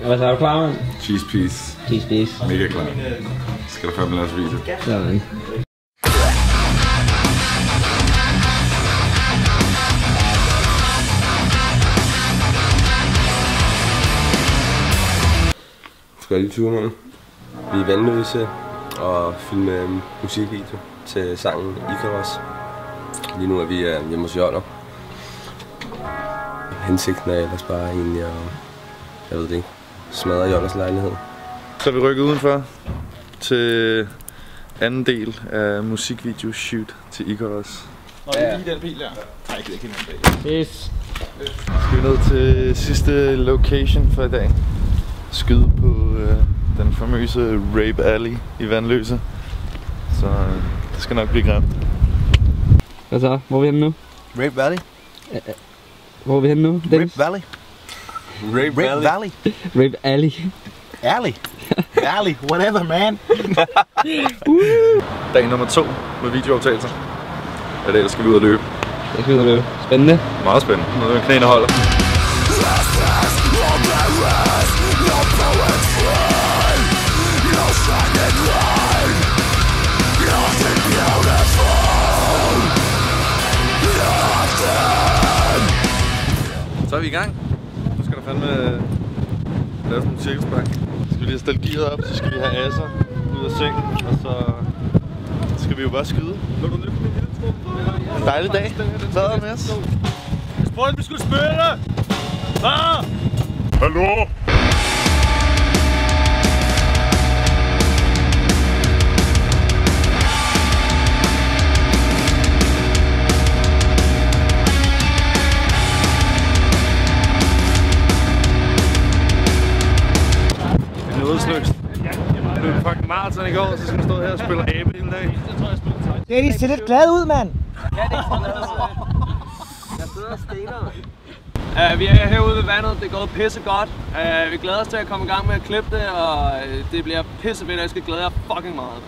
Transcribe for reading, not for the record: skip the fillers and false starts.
Hvad så, er du klar, mand? Cheese piece. Cheese piece. Mega klar. Skal du fandme lade os vise. Sådan. Skal jeg lige ture, mand? Vi er i Vanløse og filme en musikvideo til sangen Icarus. Lige nu er vi hjemme hos Jørgen. Hensigten er ellers bare egentlig at, jeg ved det ikke, smadre Jørgens lejlighed. Så er vi rykket udenfor til anden del af musikvideo shoot til Icarus. Nå, det er lige den bil der. Nej, jeg gider ikke hende bag. Yes. Skal vi ned til sidste location for i dag. Skyde på den famøse Rape Alley i Vanløse. Så det skal nok blive grimt. Hvad så? Hvor er vi henne nu? Rape Valley. Hvor er vi henne nu, Dennis? Rape Valley. Rape Valley. Rape Alley. Alley. Alley. Whatever, man. Dag nummer 2 med videooptagelser. Ja, det skal vi ud og løbe. Det skal vi ud og løbe. Spændende. Meget spændende. Noget med knæene holder. Så er vi i gang. Nu skal der fandme lave sådan en cirkelspark. Så skal vi lige have stillet gearet op, så skal vi have asser ud af sengen, og så skal vi jo bare skyde. En dejlig dag. Hvad er der med os? Jeg spurgte, at vi skulle spille! Hvad? Hallo? Nådesløst. Jeg blev fucking maraton i går, så skal man stå her og spille abe hele dagen. Dennis, ser lidt glad ud, mand. Vi er herude ved vandet, det går pisse godt. Vi glæder os til at komme i gang med at klippe det, og det bliver pisse fedt, og jeg skal glæde jer fucking meget.